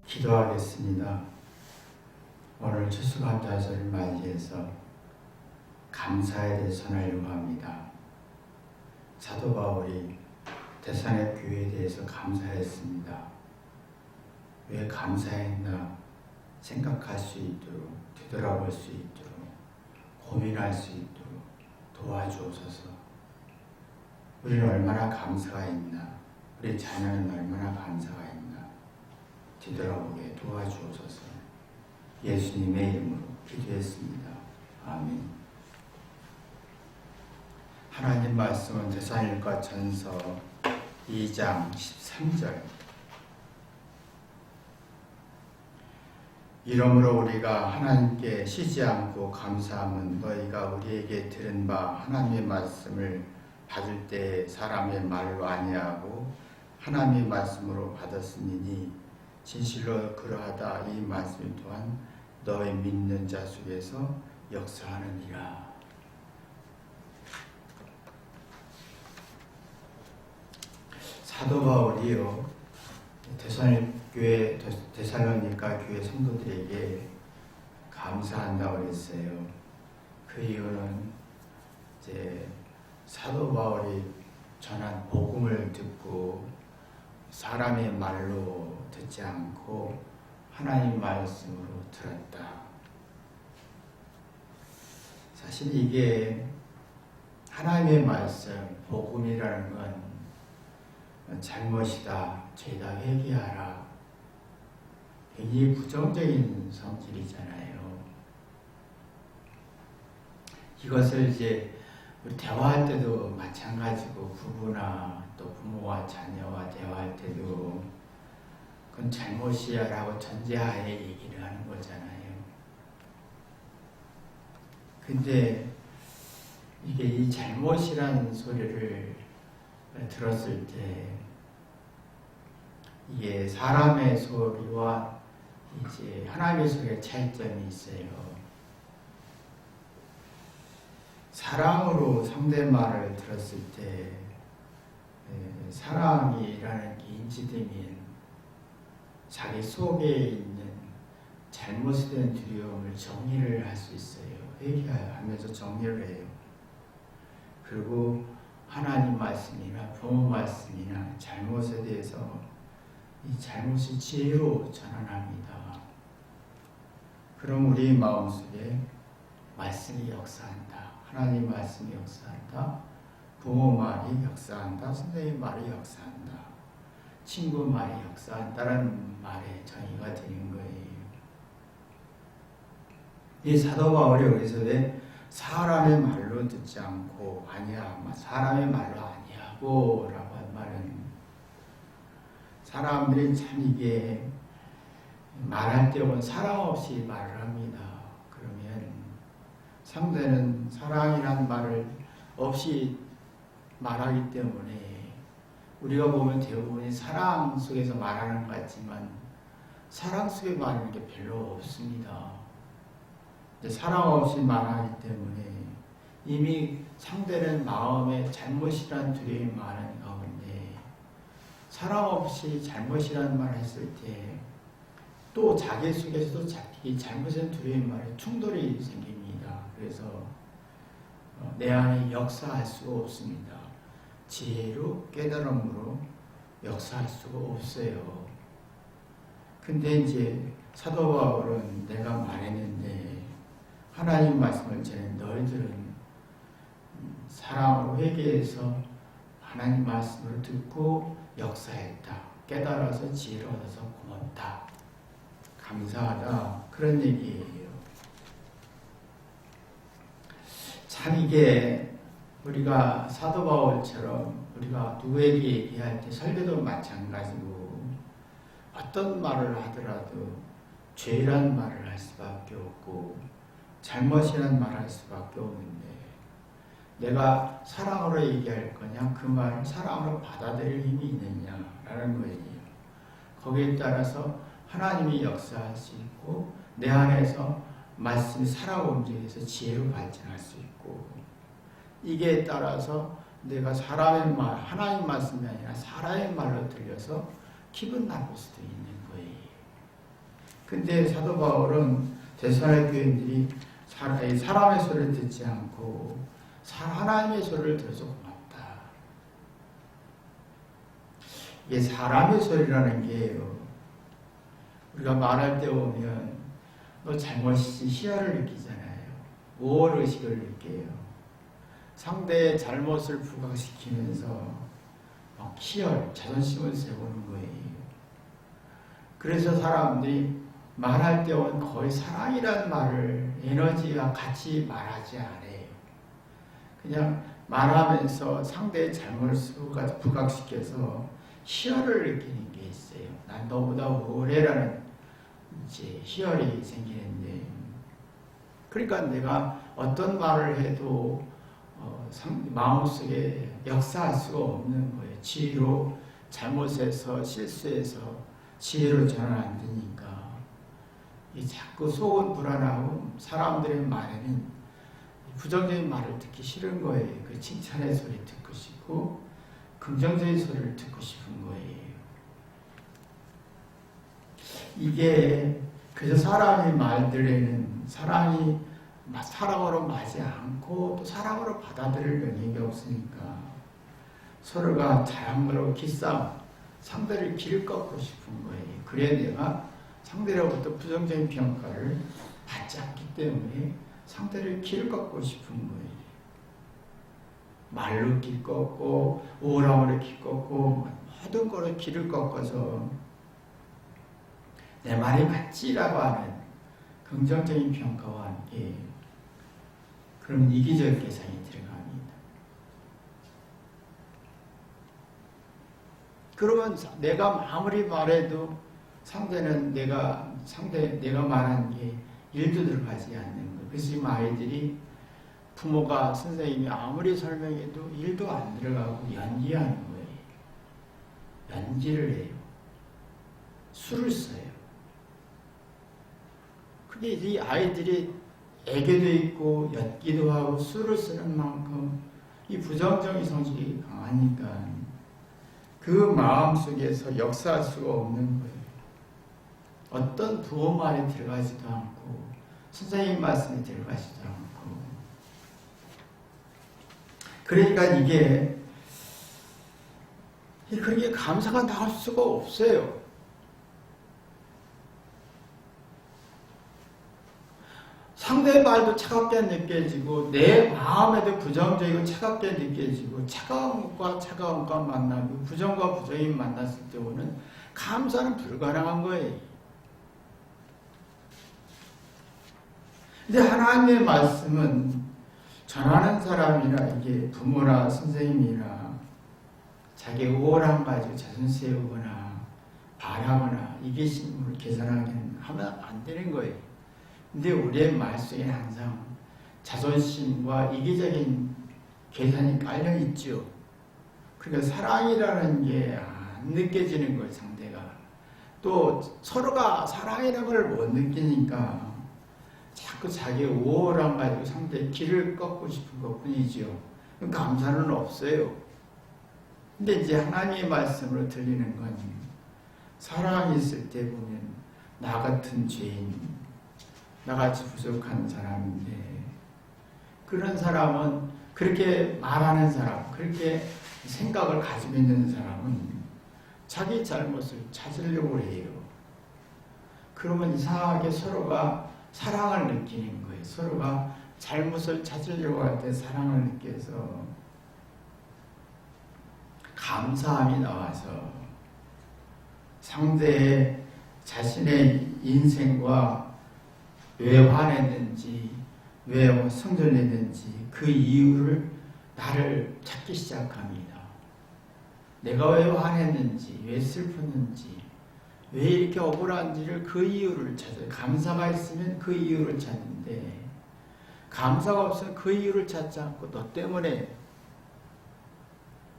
기도하겠습니다. 오늘 추수감사절을 맞이해서 감사에 대해 전하려고 합니다. 사도 바울이 데살로니가 교회에 대해서 감사했습니다. 왜 감사했나 생각할 수 있도록, 되돌아볼 수 있도록, 고민할 수 있도록 도와주옵소서. 우리는 얼마나 감사가 있나, 우리 자녀는 얼마나 감사가 있나 뒤돌아보게 도와주옵소서. 예수님의 이름으로 기도했습니다. 아멘. 하나님 말씀은 데살로니가 전서 2장 13절. 이러므로 우리가 하나님께 쉬지 않고 감사함은 너희가 우리에게 들은 바 하나님의 말씀을 받을 때 사람의 말로 아니하고 하나님의 말씀으로 받았으니 진실로 그러하다. 이 말씀 또한 너희 믿는 자 속에서 역사하느니라. 사도 바울이요 데살로니가 교회 성도들에게 감사한다고 그랬어요. 그 이유는 이제 사도 바울이 전한 복음을 듣고 사람의 말로 듣지 않고 하나님 말씀으로 들었다. 사실 이게 하나님의 말씀, 복음이라는 건 잘못이다, 죄다 회개하라. 굉장히 부정적인 성질이잖아요. 이것을 이제 우리 대화할 때도 마찬가지고, 부부나 또 부모와 자녀와 대화할 때도 그건 잘못이야 라고 전제하에 얘기를 하는 거잖아요. 근데 이게 이 잘못이라는 소리를 들었을 때 이게 사람의 소리와 이제 하나님의 소리의 차이점이 있어요. 사랑으로 상대 말을 들었을 때 사랑이라는 게 인지되면 자기 속에 있는 잘못에 대한 두려움을 정리를 할 수 있어요. 회개하면서 정리를 해요. 그리고 하나님 말씀이나 부모 말씀이나 잘못에 대해서 이 잘못을 지혜로 전환합니다. 그럼 우리 마음속에 말씀이 역사한다. 하나님 말씀이 역사한다. 부모 말이 역사한다. 선생님 말이 역사한다. 친구 말이 역사한다라는 말에 정의가 되는 거예요. 이 사도 바울이 여기서 왜 사람의 말로 듣지 않고 아니야, 사람의 말로 아니하고 라고 한 말은 사람들이 참 이게 말할 때 보면 사랑 없이 말을 합니다. 그러면 상대는 사랑이란 말을 없이 말하기 때문에 우리가 보면 대부분이 사랑 속에서 말하는 것 같지만 사랑 속에 말하는 게 별로 없습니다. 사랑 없이 말하기 때문에 이미 상대는 마음에 잘못이란 두려움이 많은 가운데 사랑 없이 잘못이라는 말을 했을 때 또 자기 속에서도 이 잘못된 두려움이 말에 충돌이 생깁니다. 그래서 내 안에 역사할 수가 없습니다. 지혜로 깨달음으로 역사할 수가 없어요. 근데 이제 사도 바울은 내가 말했는데 하나님 말씀을 전해 너희들은 사랑으로 회개해서 하나님 말씀을 듣고 역사했다. 깨달아서 지혜를 얻어서 고맙다. 감사하다. 그런 얘기예요. 참 이게 우리가 사도 바울처럼 우리가 누구에게 얘기할 때 설교도 마찬가지고 어떤 말을 하더라도 죄란 말을 할 수밖에 없고 잘못이란 말을 할 수밖에 없는데 내가 사랑으로 얘기할 거냐, 그 말을 사랑으로 받아들일 힘이 있느냐라는 거예요. 거기에 따라서 하나님이 역사할 수 있고 내 안에서 말씀이 살아 움직여서 지혜로 발전할 수 있고, 이게 따라서 내가 사람의 말, 하나님 말씀이 아니라 사람의 말로 들려서 기분 나쁠 수도 있는 거예요. 근데 사도 바울은 데살로니가 교인들이 사람의 소리를 듣지 않고 하나님의 소리를 들어서 고맙다. 이게 사람의 소리라는 게요, 우리가 말할 때 보면 너 잘못이지 희열을 느끼잖아요. 우월의식을 느껴요. 상대의 잘못을 부각시키면서 막 희열, 자존심을 세우는 거예요. 그래서 사람들이 말할 때 보면 거의 사랑이라는 말을 에너지와 같이 말하지 않아요. 그냥 말하면서 상대의 잘못을 부각시켜서 희열을 느끼는 게 있어요. 난 너보다 우월해라는 이제 희열이 생기는데, 그러니까 내가 어떤 말을 해도 마음속에 역사할 수가 없는 거예요. 지혜로 잘못해서 실수해서 지혜로 전환 안 되니까 자꾸 속은 불안하고 사람들의 말에는 부정적인 말을 듣기 싫은 거예요. 그 칭찬의 소리 듣고 싶고 긍정적인 소리를 듣고 싶은 거예요. 이게 그래서 사람의 말들에는 사랑이 사랑으로 맞지 않고 또 사랑으로 받아들일 능력이 없으니까 서로가 자랑으로 기싸움, 상대를 길을 꺾고 싶은 거예요. 그래야 내가 상대로부터 부정적인 평가를 받지 않기 때문에 상대를 길을 꺾고 싶은 거예요. 말로 길 꺾고 우월함으로 길 꺾고 모든 거로 길을 꺾어서 내 말이 맞지라고 하는 긍정적인 평가와 함께 그럼 이기적 계산이 들어갑니다. 그러면 내가 아무리 말해도 상대는 내가 말한 게 일도 들어가지 않는 거예요. 그래서 지금 아이들이 부모가 선생님이 아무리 설명해도 일도 안 들어가고 연기하는 거예요. 연기를 해요. 술을 써요. 근데 이 아이들이 애교도 있고 연기도 하고 술을 쓰는 만큼 이 부정적인 성질이 강하니까 그 마음속에서 역사할 수가 없는 거예요. 어떤 부모 말이 들어가지도 않고 선생님 말씀이 들어가지도 않고, 그러니까 이게 그렇게 감사가 나올 수가 없어요. 상대의 말도 차갑게 느껴지고 내 마음에도 부정적이고 차갑게 느껴지고 차가운 것과 차가운 것과 만나고 부정과 부정이 만났을 때 오는 감사는 불가능한 거예요. 근데 하나님의 말씀은 전하는 사람이나 이게 부모나 선생님이나 자기 우월함 가지고 자존 세우거나 바라거나 이기심을 계산하면 하면 안 되는 거예요. 근데 우리의 말 속에 항상 자존심과 이기적인 계산이 깔려 있죠. 그러니까 사랑이라는 게 안 느껴지는 거예요, 상대가. 또 서로가 사랑이라는 걸 못 느끼니까 자꾸 자기의 우월함 가지고 상대의 길을 꺾고 싶은 것 뿐이죠. 감사는 없어요. 근데 이제 하나님의 말씀으로 들리는 건 사랑이 있을 때 보면 나 같은 죄인, 나같이 부족한 사람인데 그런 사람은 그렇게 말하는 사람, 그렇게 생각을 가지고 있는 사람은 자기 잘못을 찾으려고 해요. 그러면 이상하게 서로가 사랑을 느끼는 거예요. 서로가 잘못을 찾으려고 할 때 사랑을 느껴서 감사함이 나와서 상대의 자신의 인생과 왜 화냈는지, 왜 성전했는지 그 이유를 나를 찾기 시작합니다. 내가 왜 화냈는지, 왜 슬펐는지, 왜 이렇게 억울한지를 그 이유를 찾아요. 감사가 있으면 그 이유를 찾는데 감사가 없으면 그 이유를 찾지 않고 너 때문에,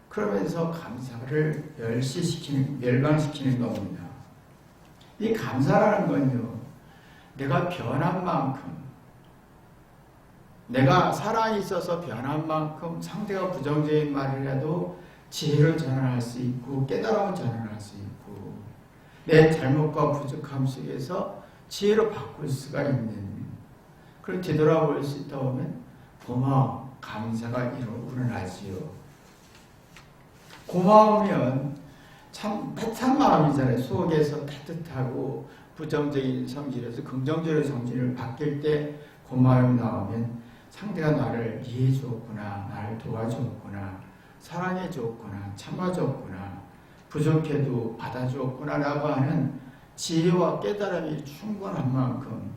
그러면서 감사를 멸망시키는 겁니다. 이 감사라는 건요, 내가 변한 만큼, 내가 사랑이 있어서 변한 만큼 상대가 부정적인 말이라도 지혜로 전환할 수 있고 깨달음을 전환할 수 있고 내 잘못과 부족함 속에서 지혜로 바꿀 수가 있는, 그걸 되돌아볼 수 있다 보면 고마움, 감사가 우러나지요. 고마우면 참 따뜻한 마음이잖아요. 속에서 따뜻하고 부정적인 성질에서 긍정적인 성질을 바뀔 때 고마움이 나오면 상대가 나를 이해해 주었구나, 나를 도와주었구나, 사랑해 주었구나, 참아 주었구나, 부족해도 받아주었구나 라고 하는 지혜와 깨달음이 충분한 만큼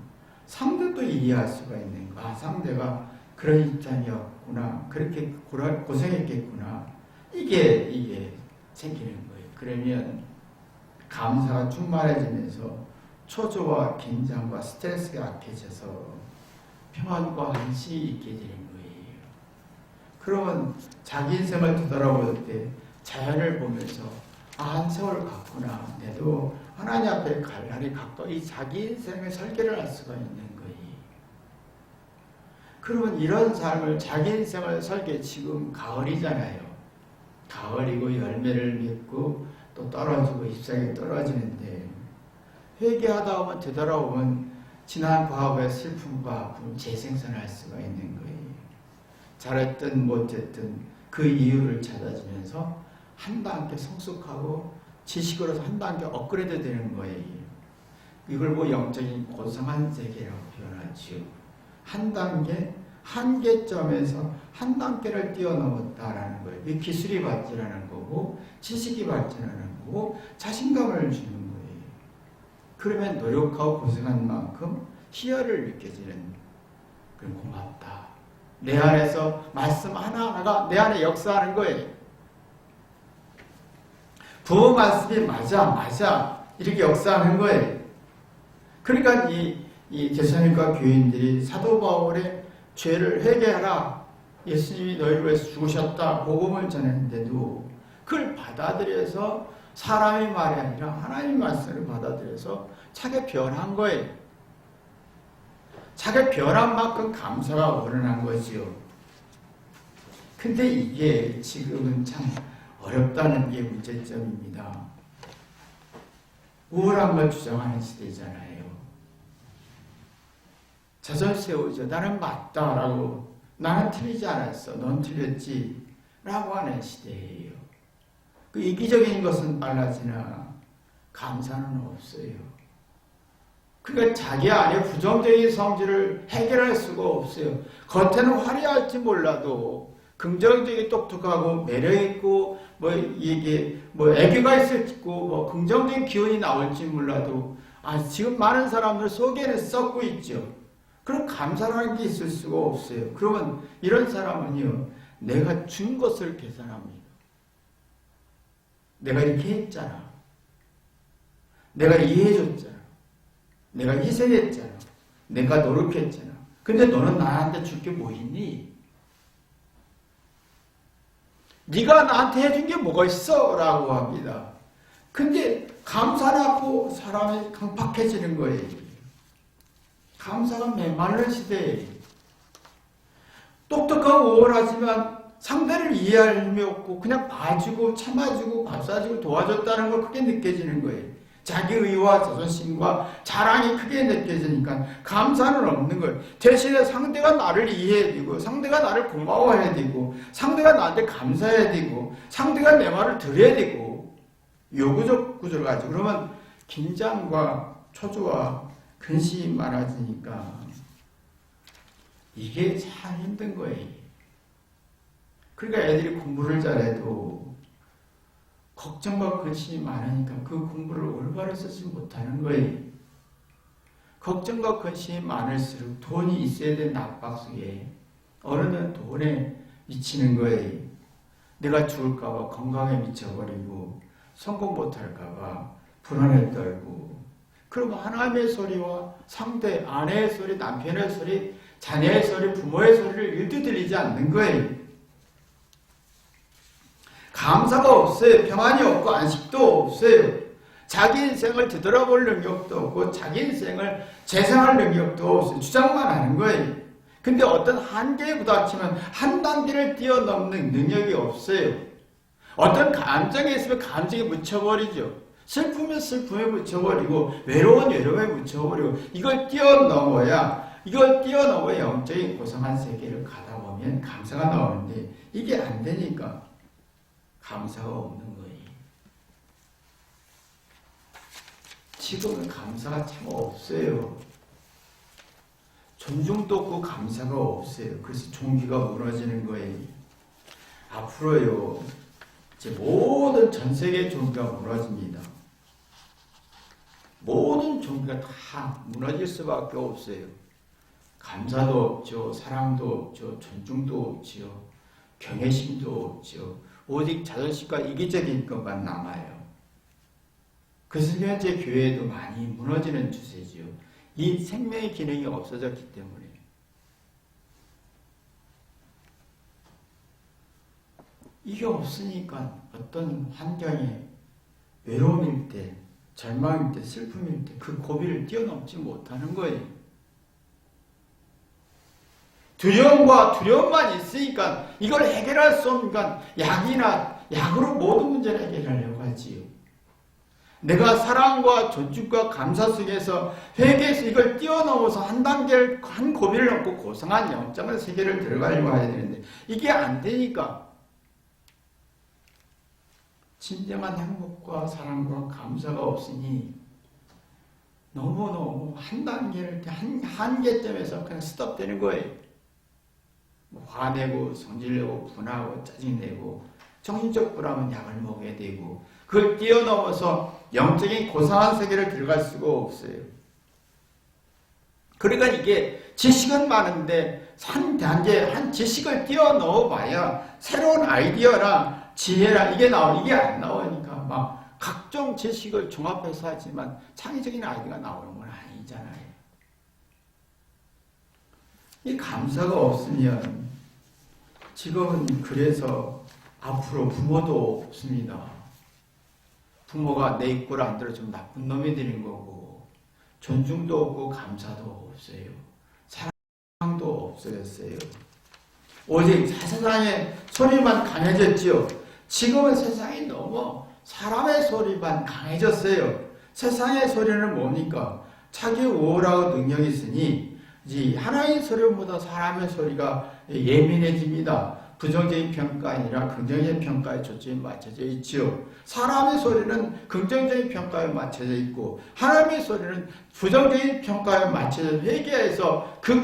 상대도 이해할 수가 있는 거야. 상대가 그런 입장이었구나, 그렇게 고생했겠구나, 이게 생기는 거예요. 그러면 감사가 충만해지면서 초조와 긴장과 스트레스가 약해져서 평안과 안식이 있게 되는 거예요. 그러면 자기 인생을 되돌아볼 때 자연을 보면서 한 세월 갔구나, 내도 하나님 앞에 갈 날이 가까이, 자기 인생의 설계를 할 수가 있는 거예요. 그러면 이런 삶을, 자기 인생을 설계, 지금 가을이잖아요. 가을이고 열매를 맺고 또 떨어지고 잎사귀 떨어지는데, 회개하다 보면 되돌아오면 지난 과거의 슬픔과 아픔을 재생산할 수가 있는 거예요. 잘했든 못했든 그 이유를 찾아주면서 한 단계 성숙하고 지식으로서 한 단계 업그레이드 되는 거예요. 이걸 영적인 고상한 세계라고 표현하지요. 한 단계, 한계점에서 한 단계를 뛰어넘었다라는 거예요. 이 기술이 발전하는 거고 지식이 발전하는 거고 자신감을 주는 거예요. 그러면 노력하고 고생한 만큼 희열을 느껴지는, 그런 고맙다. 내 안에서 말씀 하나하나가 내 안에 역사하는 거예요. 부모 말씀이 맞아 이렇게 역사하는 거예요. 그러니까 이 개선일과 교인들이 사도 바울의 죄를 회개하라, 예수님이 너희를 위해서 죽으셨다, 복음을 전했는데도 그걸 받아들여서 사람의 말이 아니라 하나님의 말씀을 받아들여서 자기 변한 거예요. 자기 변한 만큼 감사가 우러난 거지요. 근데 이게 지금은 참 어렵다는 게 문제점입니다. 우월한 걸 주장하는 시대잖아요. 자존 세우죠. 나는 맞다라고, 나는 틀리지 않았어, 넌 틀렸지 라고 하는 시대예요. 그 이기적인 것은 빨라지나 감사는 없어요. 그러니까 자기 안에 부정적인 성질을 해결할 수가 없어요. 겉에는 화려할지 몰라도 긍정적이 똑똑하고 매력있고 이게 애교가 있을지고 긍정적인 기운이 나올지 몰라도 지금 많은 사람들 속에는 썩고 있죠. 그럼 감사라는 게 있을 수가 없어요. 그러면 이런 사람은요, 내가 준 것을 계산합니다. 내가 이렇게 했잖아. 내가 이해해줬잖아. 내가 희생했잖아. 내가 노력했잖아. 근데 너는 나한테 줄 게 뭐 있니? 네가 나한테 해준 게 뭐가 있어? 라고 합니다. 근데 감사하고 사람이 강팍해지는 거예요. 감사가 메말른 시대에 똑똑하고 우월하지만 상대를 이해할 힘이 없고 그냥 봐주고 참아주고 밥 사주고 도와줬다는 걸 크게 느껴지는 거예요. 자기 의와 자존심과 자랑이 크게 느껴지니까 감사는 없는 거예요. 대신에 상대가 나를 이해해야 되고 상대가 나를 고마워해야 되고 상대가 나한테 감사해야 되고 상대가 내 말을 들어야 되고 요구적 구조를 가지고, 그러면 긴장과 초조와 근심이 많아지니까 이게 참 힘든 거예요. 그러니까 애들이 공부를 잘해도 걱정과 근심이 많으니까 그 공부를 올바로 쓰지 못하는 거예요. 걱정과 근심이 많을수록 돈이 있어야 되는 압박 속에 어른은 돈에 미치는 거예요. 내가 죽을까 봐 건강에 미쳐버리고 성공 못할까 봐 불안에 떨고, 그럼 하나님의 소리와 상대, 아내의 소리, 남편의 소리, 자녀의 소리, 부모의 소리를 일도 들리지 않는 거예요. 감사가 없어요. 평안이 없고 안식도 없어요. 자기 인생을 되돌아볼 능력도 없고 자기 인생을 재생할 능력도 없어요. 주장만 하는 거예요. 근데 어떤 한계에 부닥치면 한 단계를 뛰어넘는 능력이 없어요. 어떤 감정에 있으면 감정에 묻혀버리죠. 슬픔은 슬픔에 묻혀버리고 외로운 외로움에 묻혀버리고 이걸 뛰어넘어야 영적인 고상한 세계를 가다 보면 감사가 나오는데 이게 안 되니까 감사가 없는 거예요. 지금은 감사가 참 없어요. 존중도 없고 감사가 없어요. 그래서 종기가 무너지는 거예요. 앞으로요, 이제 모든 전 세계 종기가 무너집니다. 모든 종기가 다 무너질 수밖에 없어요. 감사도 없죠. 사랑도 없죠. 존중도 없지요. 경외심도 없죠. 오직 자존심과 이기적인 것만 남아요. 그래서 현재 교회도 많이 무너지는 추세지요. 이 생명의 기능이 없어졌기 때문에. 이게 없으니까 어떤 환경에 외로움일 때, 절망일 때, 슬픔일 때 그 고비를 뛰어넘지 못하는 거예요. 두려움만 있으니까 이걸 해결할 수 없으니까 약으로 모든 문제를 해결하려고 하지요. 내가 사랑과 존중과 감사 속에서 회개해서 이걸 뛰어넘어서 한 고비를 넘고 고상한 영적인 세계를 들어가려고 해야 되는데 이게 안 되니까 진정한 행복과 사랑과 감사가 없으니 너무너무 한 단계를 한계점에서 그냥 스톱되는 거예요. 화내고 성질내고 분하고 짜증내고 정신적 불안은 약을 먹어야 되고 그걸 뛰어넘어서 영적인 고상한 세계를 들어갈 수가 없어요. 그러니까 이게 지식은 많은데 한 지식을 뛰어넘어 봐야 새로운 아이디어나 지혜나 이게 안 나오니까 막 각종 지식을 종합해서 하지만 창의적인 아이디어가 나오는 건 아니잖아요. 이 감사가 없으면 지금은 그래서 앞으로 부모도 없습니다. 부모가 내 입구를 안 들어주면 나쁜 놈이 되는 거고 존중도 없고 감사도 없어요. 사랑도 없어졌어요. 오직 세상의 소리만 강해졌지요. 지금은 세상이 너무 사람의 소리만 강해졌어요. 세상의 소리는 뭡니까? 자기 우월하고 능력이 있으니 하나의 소리보다 사람의 소리가 예민해집니다. 부정적인 평가 아니라 긍정적인 평가에 초점이 맞춰져 있지요. 사람의 소리는 긍정적인 평가에 맞춰져 있고 하나님의 소리는 부정적인 평가에 맞춰져 회개해서 그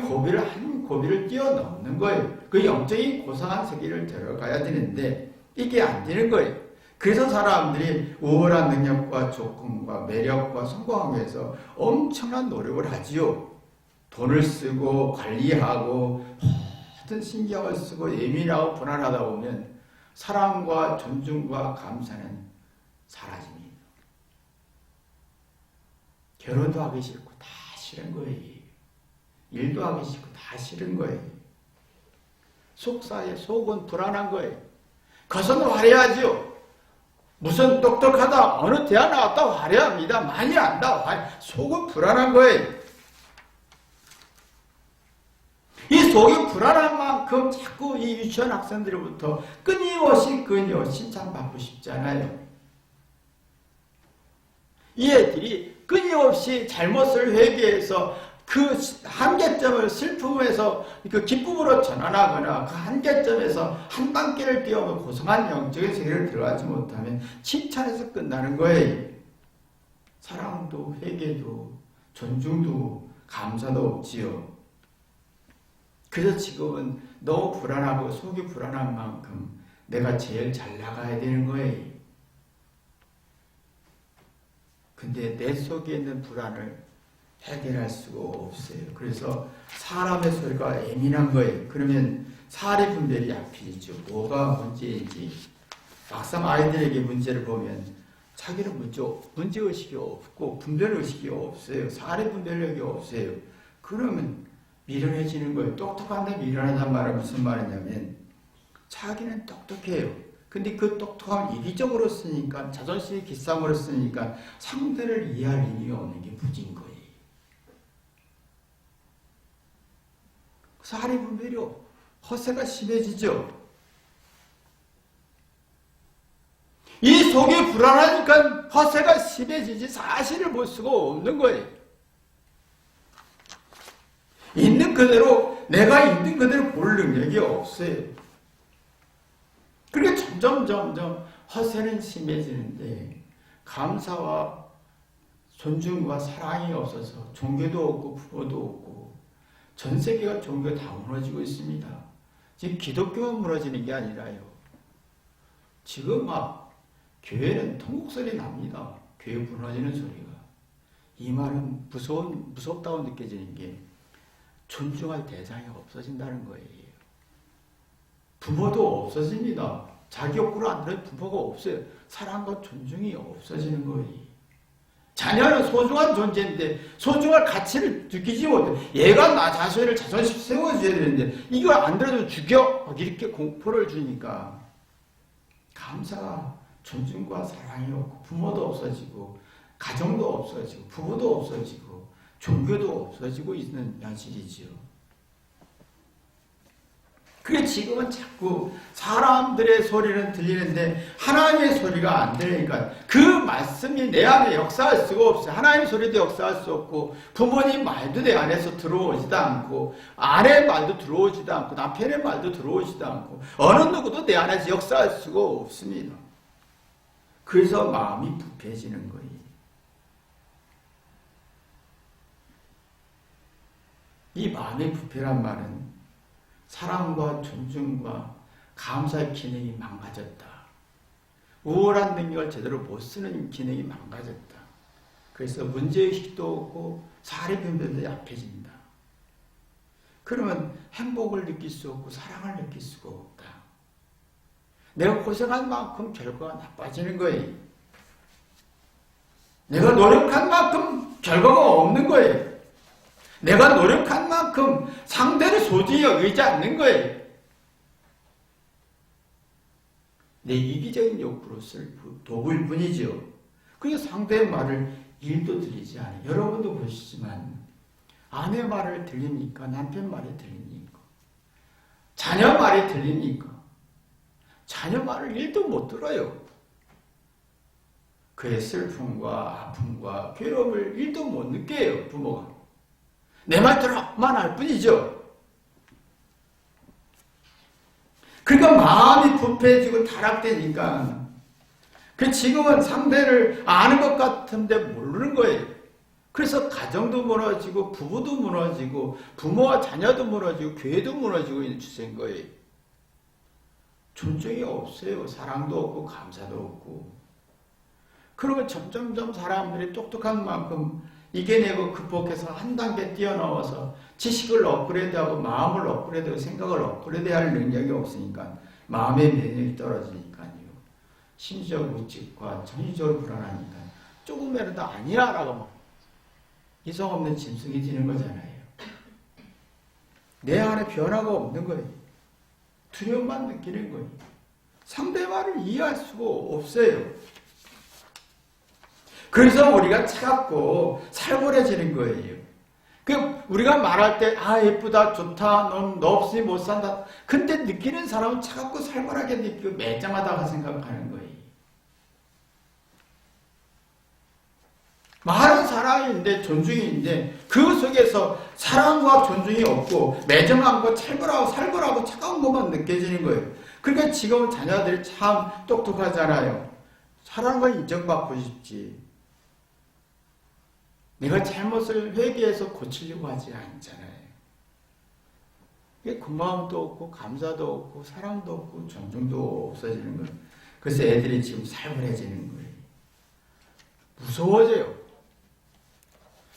고비를 뛰어넘는 거예요. 그 영적인 고상한 세계를 들어가야 되는데 이게 안 되는 거예요. 그래서 사람들이 우월한 능력과 조건과 매력과 성공하기 위해서 엄청난 노력을 하지요. 돈을 쓰고 관리하고 모든 신경을 쓰고 예민하고 불안하다 보면 사랑과 존중과 감사는 사라집니다. 결혼도 하기 싫고 다 싫은 거예요. 일도 하기 싫고 다 싫은 거예요. 속은 불안한 거예요. 겉은 화려하지요. 무슨 똑똑하다 어느 대학 나왔다 화려합니다. 많이 안다 속은 불안한 거예요. 이 속이 불안한 만큼 자꾸 이 유치원 학생들로부터 끊임없이 칭찬받고 싶잖아요. 이 애들이 끊임없이 잘못을 회개해서 그 한계점을 슬픔에서 그 기쁨으로 전환하거나 그 한계점에서 한 단계를 뛰어넘어 고상한 영적인 세계를 들어가지 못하면 칭찬에서 끝나는 거예요. 사랑도 회개도 존중도 감사도 없지요. 그래서 지금은 너무 불안하고 속이 불안한 만큼 내가 제일 잘 나가야 되는 거예요. 근데 내 속에 있는 불안을 해결할 수가 없어요. 그래서 사람의 소리가 예민한 거예요. 그러면 사례 분별이 약해지죠. 뭐가 문제인지. 막상 아이들에게 문제를 보면 자기는 문제의식이 없고 분별의식이 없어요. 사례 분별력이 없어요. 그러면 미련해지는 거예요. 똑똑한데 미련하단 말은 무슨 말이냐면 자기는 똑똑해요. 근데 그 똑똑함을 이기적으로 쓰니까 자존심이 기싸움으로 쓰니까 상대를 이해할 힘이 없는 게 무진 거예요. 그래서 하리 분별이요. 허세가 심해지죠. 이 속이 불안하니까 허세가 심해지지 사실을 볼 수가 없는 거예요. 있는 그대로 내가 있는 그대로 볼 능력이 없어요. 그러니까 점점 허세는 심해지는데 감사와 존중과 사랑이 없어서 종교도 없고 부모도 없고 전 세계가 종교 다 무너지고 있습니다. 지금 기독교만 무너지는 게 아니라요. 지금 막 교회는 통곡소리 납니다. 교회 무너지는 소리가. 이 말은 무섭다고 느껴지는 게 존중할 대상이 없어진다는 거예요. 부모도 없어집니다. 자기 욕구를 안 들어도 부모가 없어요. 사랑과 존중이 없어지는 거예요. 자녀는 소중한 존재인데 소중할 가치를 느끼지 못해. 얘가 나 자신을 자존심 세워줘야 되는데 이걸 안 들어도 죽여 이렇게 공포를 주니까 감사가 존중과 사랑이 없고 부모도 없어지고 가정도 없어지고 부부도 없어지고 종교도 없어지고 있는 현실이지요. 그게 지금은 자꾸 사람들의 소리는 들리는데 하나님의 소리가 안 들리니까 그 말씀이 내 안에 역사할 수가 없어요. 하나님의 소리도 역사할 수 없고 부모님 말도 내 안에서 들어오지도 않고 아내 말도 들어오지도 않고 남편의 말도 들어오지도 않고 어느 누구도 내 안에서 역사할 수가 없습니다. 그래서 마음이 부패해지는 거예요. 이 마음의 부패란 말은 사랑과 존중과 감사의 기능이 망가졌다. 우월한 능력을 제대로 못 쓰는 기능이 망가졌다. 그래서 문제의식도 없고 사리 분별도 약해진다. 그러면 행복을 느낄 수 없고 사랑을 느낄 수가 없다. 내가 고생한 만큼 결과가 나빠지는 거예요. 내가 노력한 만큼 결과가 없는 거예요. 내가 노력한 만큼 상대를 소중히 여기지 않는 거예요. 내 이기적인 욕구로 쓸 도구일 뿐이죠. 그래서 상대의 말을 일도 들리지 않아요. 여러분도 보시지만 아내 말을 들립니까? 남편 말이 들립니까? 자녀 말이 들립니까? 자녀 말을 일도 못 들어요. 그의 슬픔과 아픔과 괴로움을 일도 못 느껴요. 부모가. 내 말 들어만 할 뿐이죠. 그러니까 마음이 부패해지고 타락되니까 그 지금은 상대를 아는 것 같은데 모르는 거예요. 그래서 가정도 무너지고 부부도 무너지고 부모와 자녀도 무너지고 교회도 무너지고 있는 추세인 거예요. 존중이 없어요. 사랑도 없고 감사도 없고. 그러면 점점점 사람들이 똑똑한 만큼 이겨내고 극복해서 한 단계 뛰어넘어서 지식을 업그레이드하고 마음을 업그레이드하고 생각을 업그레이드할 능력이 없으니까 마음의 면역이 떨어지니까요. 심지어 무직과 정신적으로 불안하니까 조금이라도 아니야 라고 막 이성 없는 짐승이 되는 거잖아요. 내 안에 변화가 없는 거예요. 두려움만 느끼는 거예요. 상대방을 이해할 수가 없어요. 그래서 우리가 차갑고 살벌해지는 거예요. 우리가 말할 때 예쁘다 좋다 너 없으니 못 산다. 근데 느끼는 사람은 차갑고 살벌하게 느끼고 매장하다고 생각하는 거예요. 말은 사랑인데 존중인데 그 속에서 사랑과 존중이 없고 매정하고 살벌하고 차가운 것만 느껴지는 거예요. 그러니까 지금 자녀들이 참 똑똑하잖아요. 사랑과 인정받고 싶지. 내가 잘못을 회개해서 고치려고 하지 않잖아요. 고마움도 없고 감사도 없고 사랑도 없고 존중도 없어지는 거예요. 그래서 애들이 지금 살벌해지는 거예요. 무서워져요.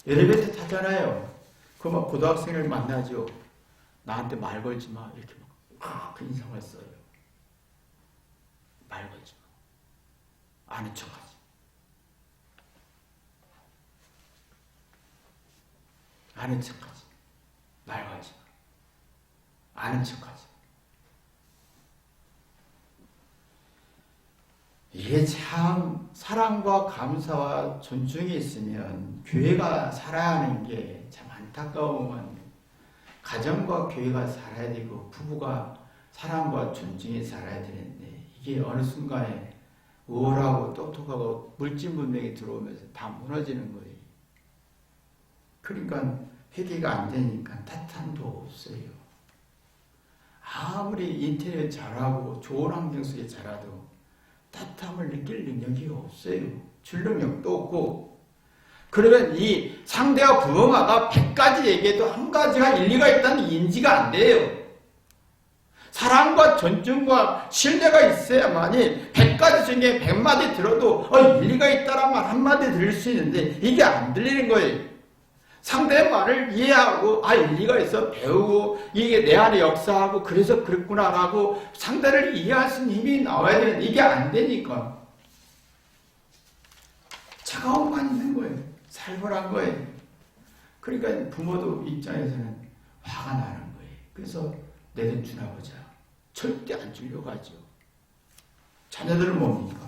엘리베이터 타잖아요. 그럼 고등학생을 만나죠. 나한테 말 걸지 마. 이렇게 그 인상을 써요. 말 걸지 마. 아는 척하지. 아는 척하지. 말하지 마. 아는 척하지. 이게 참 사랑과 감사와 존중이 있으면 교회가 살아야 하는 게 참 안타까운 건 가정과 교회가 살아야 되고 부부가 사랑과 존중이 살아야 되는데 이게 어느 순간에 우월하고 똑똑하고 물질 문명이 들어오면서 다 무너지는 거예요. 그러니까 회개가 안 되니까 따뜻함도 없어요. 아무리 인테리어 잘하고 좋은 환경 속에 자라도 따뜻함을 느낄 능력이 없어요. 줄 능력도 없고. 그러면 이 상대와 부모가 100가지 얘기해도 한 가지가 일리가 있다는 인지가 안 돼요. 사랑과 존중과 신뢰가 있어야만이 100가지 중에 100마디 들어도 일리가 있다란 말 한마디 들을 수 있는데 이게 안 들리는 거예요. 상대의 말을 이해하고 일리가 있어 배우고 이게 내 안에 역사하고 그래서 그랬구나라고 상대를 이해할 수 있는 힘이 나와야 되는데 이게 안 되니까 차가움만 있는 거예요. 살벌한 거예요. 그러니까 부모도 입장에서는 화가 나는 거예요. 그래서 내 돈 주나 보자. 절대 안 주려고 하죠. 자녀들은 뭡니까?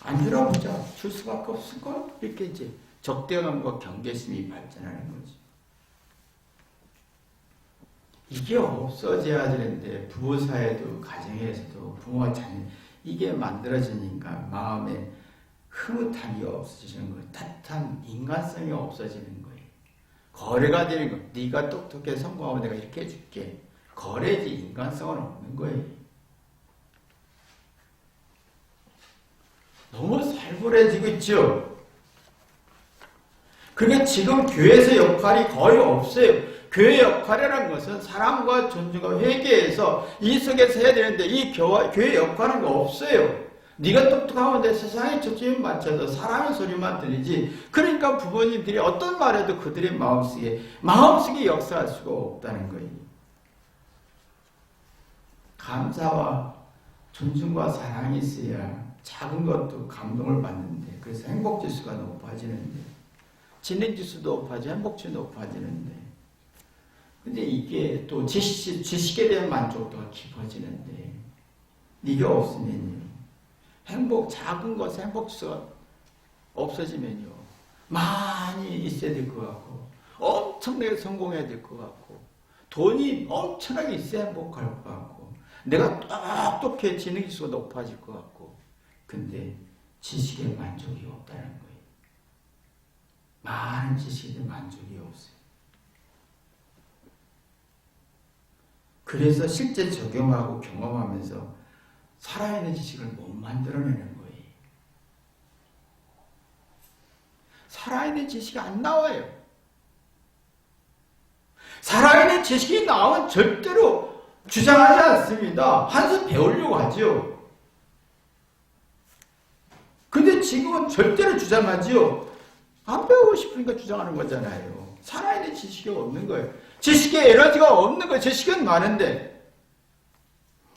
안 주나 보자. 줄 수밖에 없을걸? 이렇게 이제 적대감과 경계심이 발전하는 거지. 이게 없어져야 되는데 부부 사이에도 가정에서도 부모와 자녀 이게 만들어지니까 마음에 흐뭇함이 없어지는 거예요. 따뜻한 인간성이 없어지는 거예요. 거래가 되는 거예요. 네가 똑똑해 성공하면 내가 이렇게 해줄게. 거래지 인간성은 없는 거예요. 너무 살벌해지고 있죠. 그러니까 지금 교회에서 역할이 거의 없어요. 교회 역할이라는 것은 사랑과 존중과 회개해서 이 속에서 해야 되는데 이 교회 역할은 없어요. 네가 똑똑하면 내 세상에 초점이 맞춰서 사람의 소리만 들리지. 그러니까 부모님들이 어떤 말해도 그들의 마음속에 역사할 수가 없다는 거예요. 감사와 존중과 사랑이 있어야 작은 것도 감동을 받는데 그래서 행복지수가 높아지는데 진행지수도 높아지고 행복지수도 높아지는데 근데 이게 또 지식에 대한 만족도가 깊어지는데 이게 없으면요. 작은 것에 행복지수가 없어지면요. 많이 있어야 될 것 같고 엄청나게 성공해야 될 것 같고 돈이 엄청나게 있어야 행복할 것 같고 내가 똑똑해 지능지수가 높아질 것 같고 근데 지식에 만족이 없다는 거예요. 많은 지식에 만족이 없어요. 그래서 실제 적용하고 경험하면서 살아있는 지식을 못 만들어내는 거예요. 살아있는 지식이 안 나와요. 살아있는 지식이 나오면 절대로 주장하지 않습니다. 한 수 배우려고 하죠. 근데 지금은 절대로 주장하지요. 안 배우고 싶으니까 주장하는 거잖아요. 살아있는 지식이 없는 거예요. 지식에 에너지가 없는 거예요. 지식은 많은데.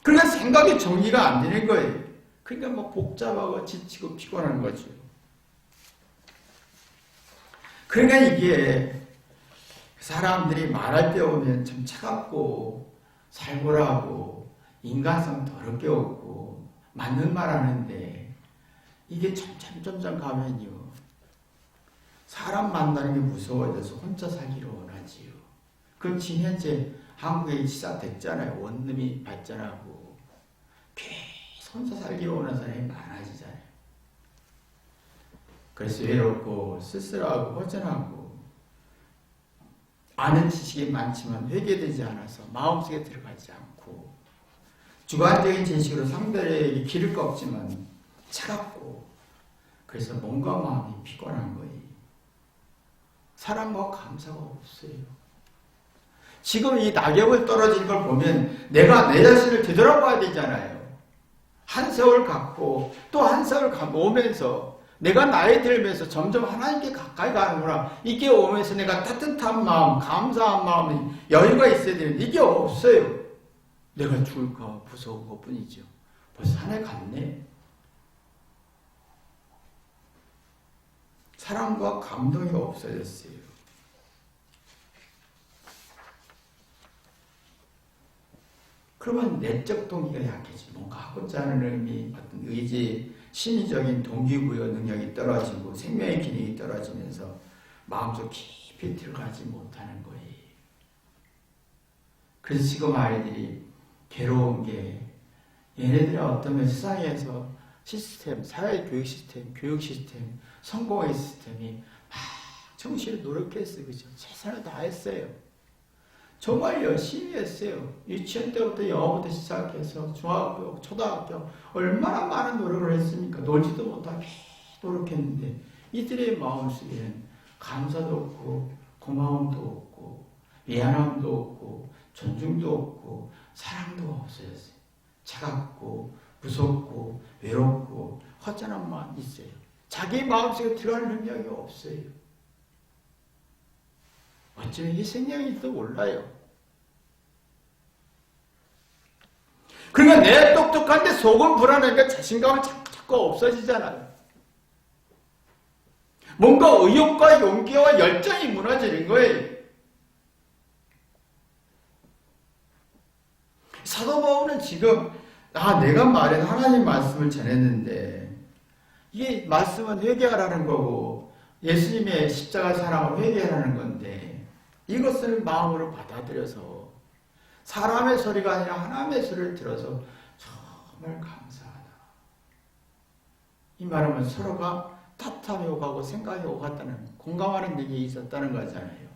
그러니까 생각이 정리가 안 되는 거예요. 그러니까 복잡하고 지치고 피곤한 거죠. 그러니까 이게 사람들이 말할 때 오면 참 차갑고 살벌하고 인간성 더럽게 없고 맞는 말 하는데 이게 점점 가면요. 사람 만나는 게 무서워져서 혼자 살기를 원하지요. 그럼 지금 현재 한국에 시작됐잖아요. 원룸이 발전하고 계속 혼자 살기를 원하는 사람이 많아지잖아요. 그래서 외롭고 쓸쓸하고 허전하고 아는 지식이 많지만 회개되지 않아서 마음속에 들어가지 않고 주관적인 지식으로 상대에게 기를 꺾지만 차갑고 그래서 몸과 마음이 피곤한 거예요. 사랑과 감사가 없어요. 지금 이 낙엽을 떨어질 걸 보면 내가 내 자신을 되돌아봐야 되잖아요. 한 세월 갖고 또 한 세월 오면서 내가 나이 들면서 점점 하나님께 가까이 가는구나. 이게 오면서 내가 따뜻한 마음, 감사한 마음이 여유가 있어야 되는데 이게 없어요. 내가 죽을까 무서운 것뿐이죠. 벌써 한 해 갔네. 사랑과 감동이 없어졌어요. 그러면 내적 동기가 약해지고 뭔가 하고자 하는 의미, 어떤 의지, 심리적인 동기부여 능력이 떨어지고 생명의 기능이 떨어지면서 마음속 깊이 들어가지 못하는 거예요. 그래서 지금 아이들이 괴로운 게 얘네들이 어떤 세상에서 시스템, 사회교육 시스템, 교육 시스템, 성공의 시스템이 막 정신을 노력했어요. 그죠? 최선을 다했어요. 정말 열심히 했어요. 유치원 때부터 영어부터 시작해서 중학교, 초등학교 얼마나 많은 노력을 했습니까? 놀지도 못하게 노력했는데 이들의 마음속에는 감사도 없고 고마움도 없고 미안함도 없고 존중도 없고 사랑도 없어졌어요. 차갑고 무섭고 외롭고 허전함만 있어요. 자기 마음속에 들어가는 능력이 없어요. 어쩌면 희생양일지도 몰라요. 그러니까 내 똑똑한데 속은 불안하니까 자신감은 자꾸 없어지잖아요. 뭔가 의욕과 용기와 열정이 무너지는 거예요. 사도 바울은 지금 내가 말한 하나님 말씀을 전했는데 이게 말씀은 회개하라는 거고 예수님의 십자가 사랑을 회개하라는 건데 이것을 마음으로 받아들여서 사람의 소리가 아니라 하나님의 소리를 들어서 정말 감사하다. 이 말하면 서로가 따뜻함이 오가고 생각이 오갔다는 공감하는 일이 있었다는 거잖아요.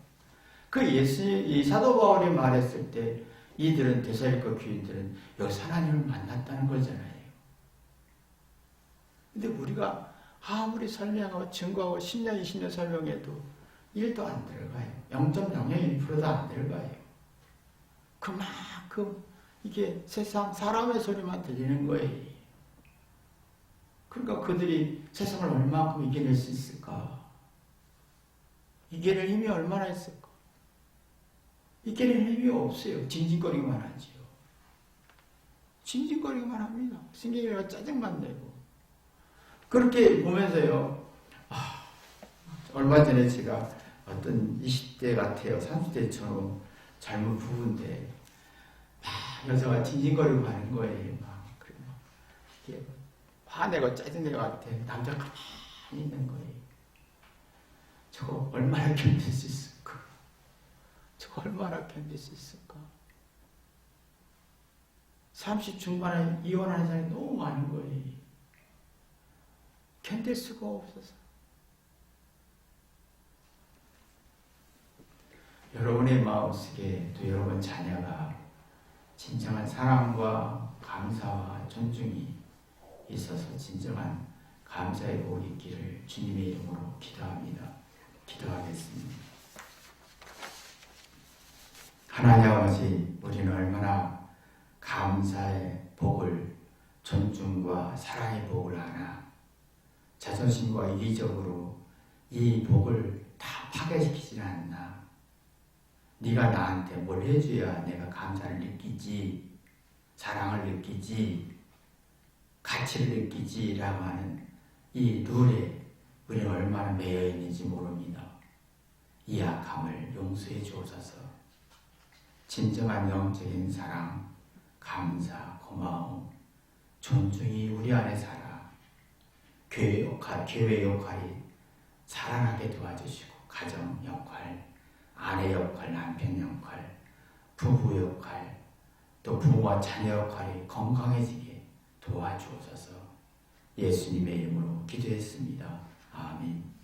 그 이 사도 바울이 말했을 때 이들은 데살리가 교인들은 여기서 하나님을 만났다는 거잖아요. 근데 우리가 아무리 설명하고 증거하고 10년, 20년 설명해도 1도 안 들어가요. 0.001%도 안 들어가요. 그만큼 이게 세상 사람의 소리만 들리는 거예요. 그러니까 그들이 세상을 얼마큼 이겨낼 수 있을까? 이겨낼 힘이 얼마나 있을까? 이겨낼 힘이 없어요. 징징거리기만 하지요. 징징거리기만 합니다. 신경이 짜증만 내고. 그렇게 보면서요. 얼마 전에 제가 어떤 20대 같아요. 30대처럼 젊은 부부인데 여자가 징징거리고 가는 거예요. 이게 화내고 짜증내고 같아. 남자가 가만히 있는 거예요. 저거 얼마나 견딜 수 있을까? 저거 얼마나 견딜 수 있을까? 30 중반에 이혼하는 사람이 너무 많은 거예요. 견딜 수가 없어서. 여러분의 마음속에 또 여러분 자녀가 진정한 사랑과 감사와 존중이 있어서 진정한 감사의 복이 있기를 주님의 이름으로 기도합니다. 기도하겠습니다. 하나님 아버지, 우리는 얼마나 감사의 복을, 존중과 사랑의 복을 하나 자존심과 이기적으로 이 복을 다 파괴시키지는 않나. 네가 나한테 뭘 해줘야 내가 감사를 느끼지, 사랑을 느끼지, 가치를 느끼지 라고 하는 이 룰에 우리는 얼마나 매여 있는지 모릅니다. 이 악함을 용서해 주옵소서. 진정한 영적인 사랑, 감사, 고마움, 존중이 우리 안에 살아 교회 역할이 살아나게 도와주시고 가정 역할, 아내 역할, 남편 역할, 부부 역할, 또 부모와 자녀 역할이 건강해지게 도와주옵소서. 예수님의 이름으로 기도했습니다. 아멘.